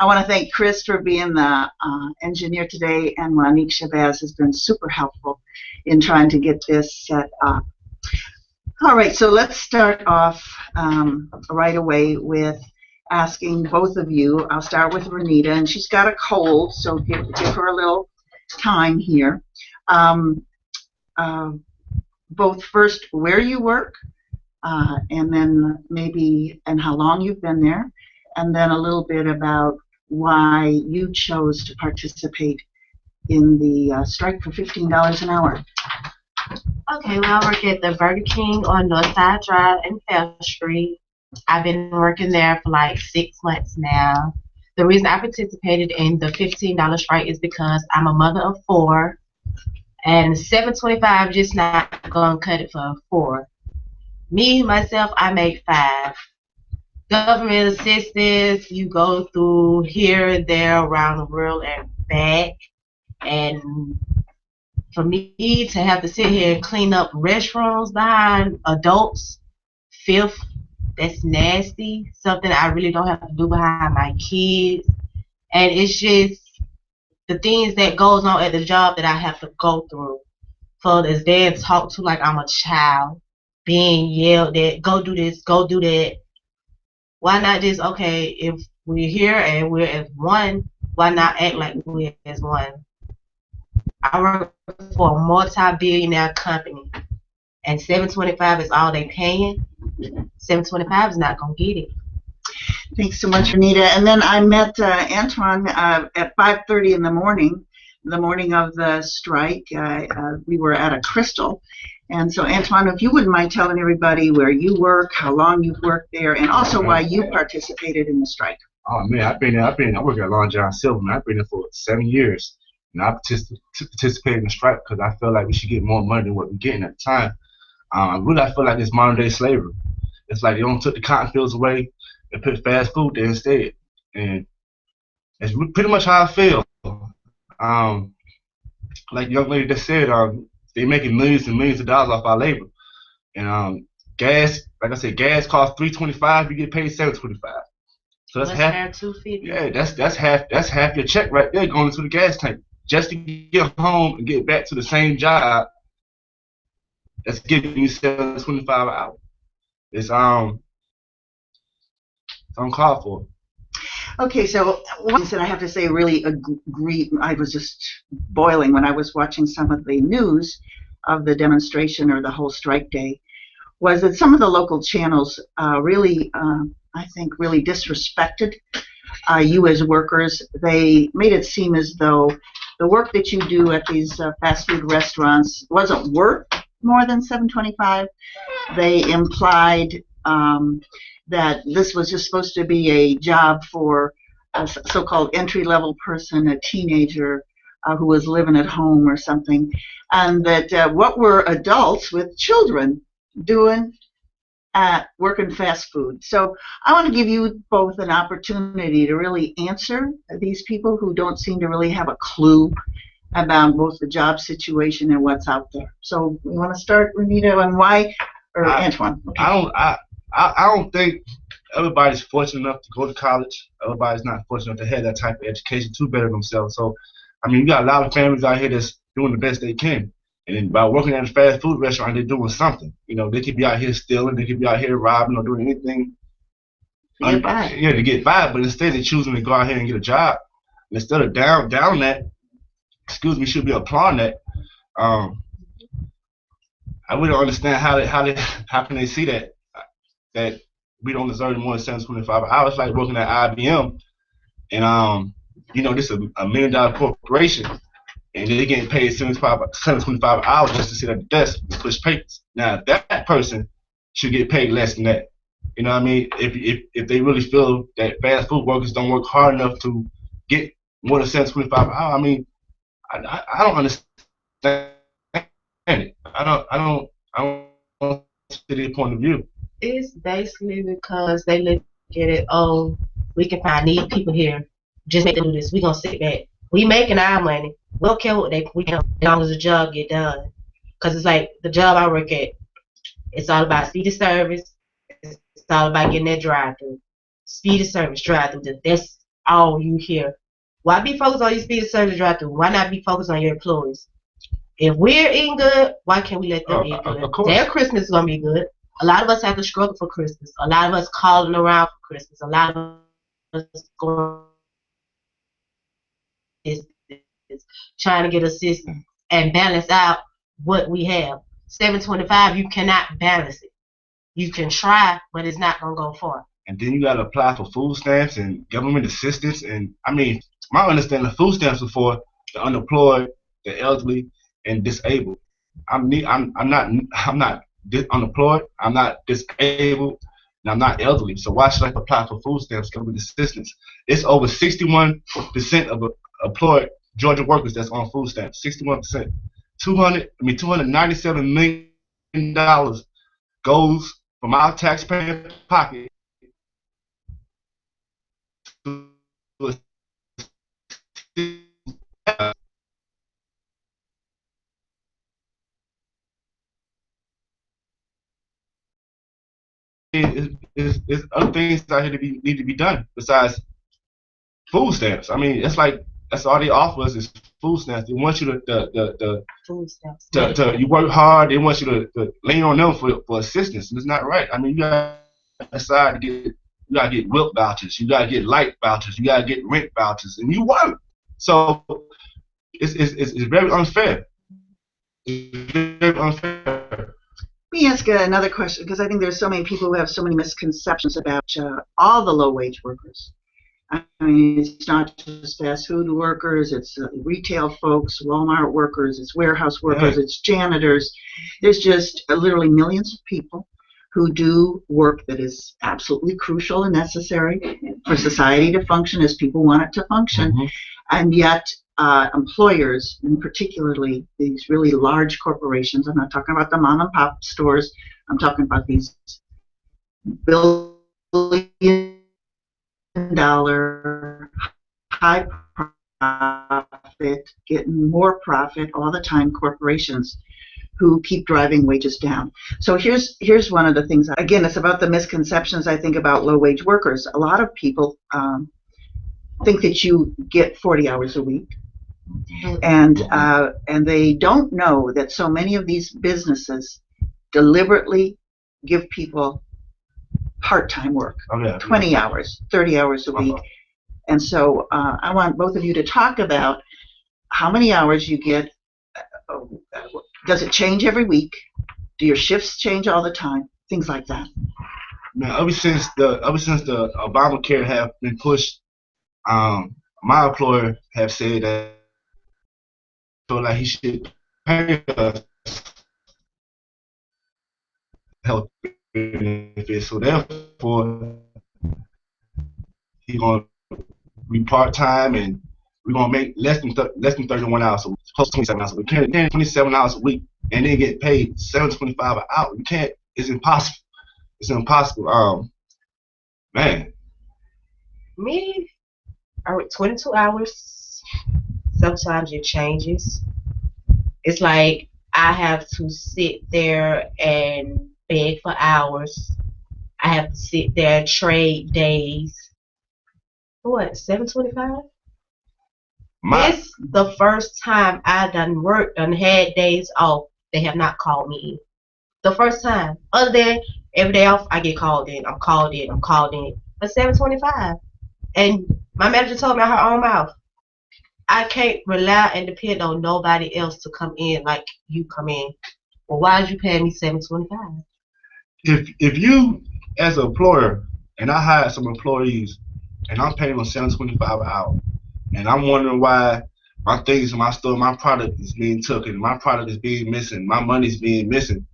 I want to thank Chris for being the engineer today, and Monique Shabazz has been super helpful in trying to get this set up. All right, so let's start off right away with asking both of you. I'll start with Renita, and she's got a cold, so give her a little time here. Both first, where you work, and then maybe and how long you've been there, and then a little bit about why you chose to participate in the strike for $15 an hour. Okay, well, I work at the Burger King on Northside Drive and Fair Street. I've been working there for like 6 months now. The reason I participated in the $15 strike is because I'm a mother of 4, and $7.25 just not gonna cut it for 4. Me, myself, I make 5. Government assistance, you go through here, there, around the world, and back. And for me to have to sit here and clean up restrooms behind adults, filth, that's nasty. Something I really don't have to do behind my kids. And it's just the things that goes on at the job that I have to go through. So as being talked to like I'm a child, being yelled at, go do this, go do that. Why not just, okay, if we're here and we're as one, why not act like we're as one? I work for a multi-billionaire company, and $7.25 is all they paying. $7.25 is not gonna get it. Thanks so much, Renita. And then I met Antwon at 5:30 in the morning of the strike. We were at a Crystal. And so, Antwon, if you wouldn't mind telling everybody where you work, how long you've worked there, and also why you participated in the strike. Oh man, I work at Long John Silver, man. I've been there for 7 years. And I participated in the strike because I feel like we should get more money than what we're getting at the time. I feel like it's modern day slavery. It's like they don't took the cotton fields away and put fast food there instead. And it's pretty much how I feel. Like the young lady just said, they're making millions and millions of dollars off our labor. And gas, like I said, gas costs $3.25. You get paid $7.25. So that's half. $2.50. Yeah, that's half your check right there going into the gas tank just to get home and get back to the same job. That's giving you $7.25 an hour. It's uncalled for. Okay, so one thing I have to say really agree. I was just boiling when I was watching some of the news of the demonstration or the whole strike day, was that some of the local channels really, I think, really disrespected you as workers. They made it seem as though the work that you do at these fast food restaurants wasn't worth more than $7.25. They implied that this was just supposed to be a job for a so-called entry-level person, a teenager who was living at home or something, and that what were adults with children doing at working fast food. So I want to give you both an opportunity to really answer these people who don't seem to really have a clue about both the job situation and what's out there. So we want to start, Renita, on why, or Antwon. Okay. I don't think everybody's fortunate enough to go to college. Everybody's not fortunate enough to have that type of education to better themselves. So, I mean, you got a lot of families out here that's doing the best they can. And then by working at a fast food restaurant, they're doing something. You know, they could be out here stealing, they could be out here robbing or doing anything. To get by. Yeah, to get by. But instead, they're choosing to go out here and get a job. And instead of down that, should be applauding that. I really don't understand how can they see that we don't deserve more than $7.25 an hour. It's like working at IBM, and you know, this is a $1 million corporation, and they're getting paid $7.25 an hour just to sit at the desk and push papers. Now that person should get paid less than that. You know what I mean? If they really feel that fast food workers don't work hard enough to get more than $7.25 an hour, I mean, I don't understand it. I don't see their point of view. It's basically because they look at it, oh, we can find these people here. Just make them do this. We're going to sit back. We making our money. We don't care what we can, as long as the job get done. Because it's like the job I work at, it's all about speed of service. It's all about getting that drive-through. Speed of service, drive-through. That's oh, you here. Why be focused on your speed of service drive through? Why not be focused on your employees? If we're eating good, why can't we let them eat good? Of course. Their Christmas is gonna be good. A lot of us have to struggle for Christmas. A lot of us calling around for Christmas. A lot of us going trying to get assistance and balance out what we have. 725, you cannot balance it. You can try, but it's not gonna go far. And then you gotta apply for food stamps and government assistance. And I mean, my understanding of food stamps is for the unemployed, the elderly, and disabled. I'm not unemployed. I'm not disabled, and I'm not elderly. So why should I apply for food stamps, government assistance? It's over 61% of employed Georgia workers that's on food stamps. 61%. $297 million goes from our taxpayer pocket to is other things out here need to be done besides food stamps. I mean, it's like that's all they offer us is food stamps. They want you to Food stamps. you work hard. They want you to lean on them for assistance. And it's not right. I mean, you got to decide to get. You gotta get WILT vouchers. You gotta get light vouchers. You gotta get rent vouchers, and you work. So it's very unfair. It's very unfair. Let me ask another question, because I think there's so many people who have so many misconceptions about all the low-wage workers. I mean, it's not just fast food workers, it's retail folks, Walmart workers, it's warehouse workers, it's janitors. There's just literally millions of people who do work that is absolutely crucial and necessary for society to function as people want it to function. Mm-hmm. And yet employers, and particularly these really large corporations, I'm not talking about the mom and pop stores, I'm talking about these billion-dollar high profit, getting more profit all the time corporations who keep driving wages down. So here's one of the things. Again, it's about the misconceptions I think about low-wage workers. A lot of people think that you get 40 hours a week, and they don't know that so many of these businesses deliberately give people part-time work, 20 hours, 30 hours a week. And so I want both of you to talk about how many hours you get. Does it change every week? Do your shifts change all the time? Things like that. Man, ever since the Obamacare have been pushed, my employer have said that feel like he should pay us health benefits. So therefore, he's gonna be part time, and we're gonna make less than 31 hours, so close to 27 hours. We can't 27 hours a week and then get paid $7.25 an hour. You can't. It's impossible. It's impossible. Man. Me, I work 22 hours. Sometimes it changes. It's like I have to sit there and beg for hours. I have to sit there and trade days. What, $7.25? This the first time I done worked and had days off. They have not called me in. The first time. Other than every day off, I get called in. I'm called in. But $7.25. And my manager told me out her own mouth, I can't rely and depend on nobody else to come in like you come in. Well, why did you pay me $7.25? If you, as an employer, and I hired some employees, and I'm paying them $7.25 an hour, and I'm wondering why my things in my store, my product is being taken, my product is being missing, my money's being missing.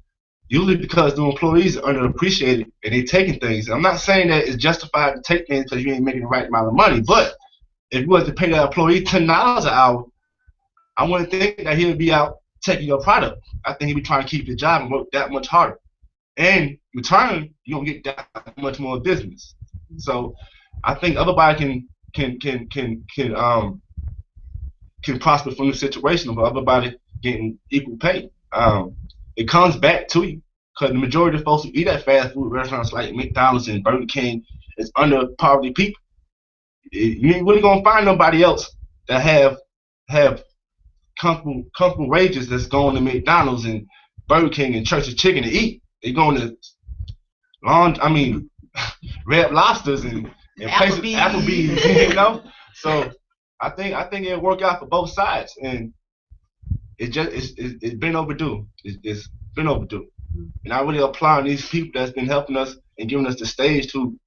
Usually because the employees are underappreciated and they're taking things. I'm not saying that it's justified to take things because you ain't making the right amount of money, but if you was to pay that employee $10 an hour, I wouldn't think that he would be out taking your product. I think he'd be trying to keep your job and work that much harder. And in return, you don't get that much more business. So I think everybody can prosper from the situation of everybody getting equal pay. It comes back to you because the majority of folks who eat at fast food restaurants like McDonald's and Burger King is under poverty people. you ain't really gonna find nobody else that have comfortable wages that's going to McDonald's and Burger King and Church's Chicken to eat. They're going to Red Lobsters and places, Applebee's, you know. So I think it'll work out for both sides, and it's been overdue. It's been overdue, and I really applaud these people that's been helping us and giving us the stage to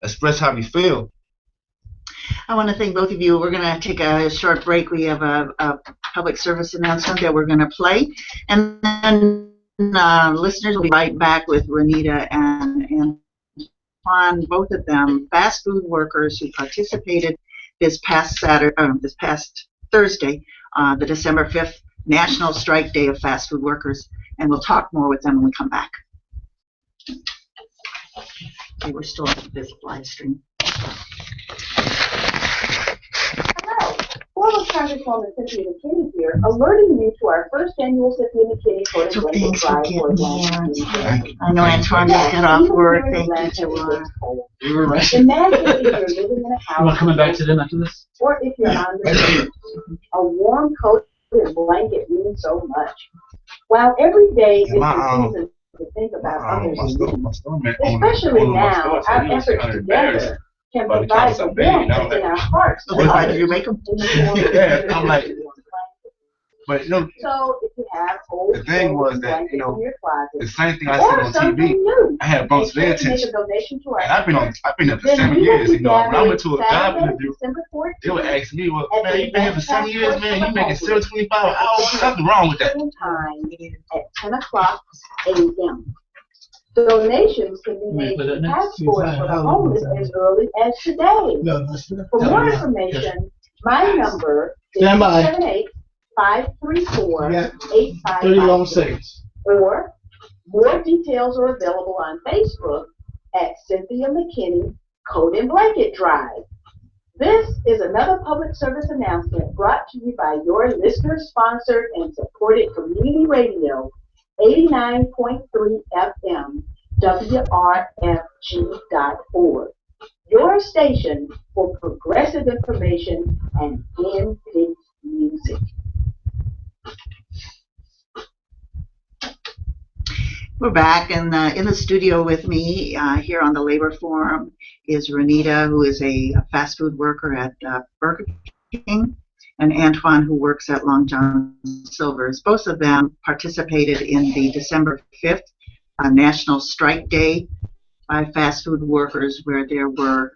express how we feel. I want to thank both of you. We're going to take a short break. We have a public service announcement that we're going to play, and then listeners will be right back with Renita and Antwon, both of them fast food workers who participated this past Thursday, the December 5th National Strike Day of Fast Food Workers, and we'll talk more with them when we come back. Okay, we're still on this live stream. Hello, former Congresswoman Cynthia McKinney here, alerting you to our first annual Cynthia McKinney Code So and thanks for Drive getting for here. I know Antwon just got off work. Thank you, Joanne. We were rushing. Imagine if you're living in a house. You want coming back to them after this? Or if you're on the street. A warm coat and blanket means so much. While every day is a season to think about others in need, especially now, our efforts together can provide the warmth in our hearts. Why did you make them? Yeah, I'm like, but you know, So if you have old the thing was that, blankets you know, in your closet, the same thing I or said on something TV. new, I had brought make to sure their to make attention. a donation to our And I've been there for Then 7 we will years. be You know, when I went to a job Saturday, interview, December 14th, they would ask me, well, at man, the you been here for 7 years, man. You making National $7.25 an hour. Something wrong with that. time at 10 o'clock a.m. Donations can be made to task force for the homeless as early as today. For more information, my number is 678-534-8556. Or more details are available on Facebook at Cynthia McKinney Coat and Blanket Drive. This is another public service announcement brought to you by your listener-sponsored and supported community radio, 89.3 FM, WRFG.org. Your station for progressive information and in-depth music. We're back, and in the studio with me here on the Labor Forum is Renita, who is a fast food worker at Burger King, and Antwon, who works at Long John Silver's. Both of them participated in the December 5th National Strike Day by fast food workers, where there were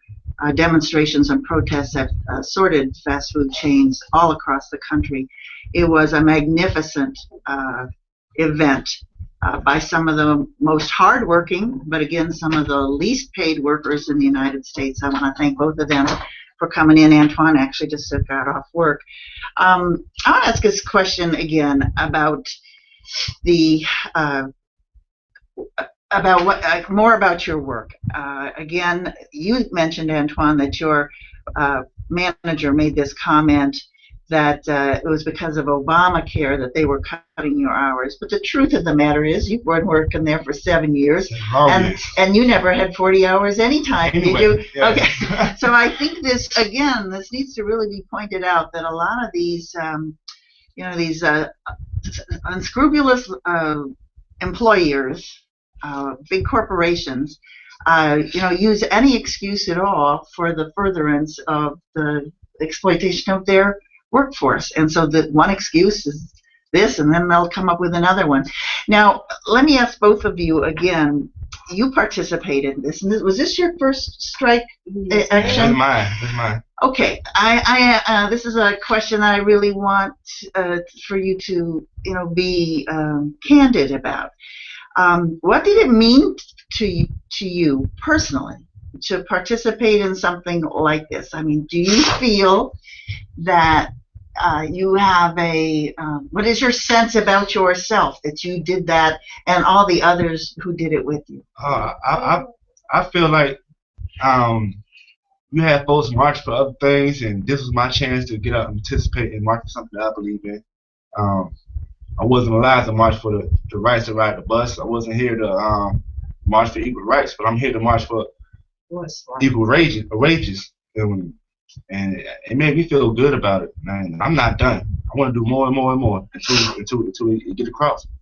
demonstrations and protests at assorted fast food chains all across the country. It was a magnificent event by some of the most hardworking, but again, some of the least paid workers in the United States. I want to thank both of them for coming in. Antwon actually just got off work. I want to ask this question again about the more about your work. Again, you mentioned, Antwon, that your manager made this comment that it was because of Obamacare that they were cutting your hours. But the truth of the matter is, you've been working there for 7 years, and you never had 40 hours anytime, Anyway, did you? yes. Okay. So I think this needs to really be pointed out, that a lot of these, these unscrupulous employers, big corporations, use any excuse at all for the furtherance of the exploitation of their workforce. And so the one excuse is this, and then they'll come up with another one. Now, let me ask both of you again. You participated in this, and was this your first strike action? It's mine. Okay, this is a question that I really want for you to, be candid about. What did it mean to you personally to participate in something like this? I mean, do you feel that you have what is your sense about yourself that you did that, and all the others who did it with you? I feel like you had folks march for other things, and this was my chance to get out and participate and march for something that I believe in. I wasn't allowed to march for the rights to ride the bus. I wasn't here to march for equal rights, but I'm here to march for equal wages. And it made me feel good about it. Man, I'm not done. I want to do more and more and more until we get across.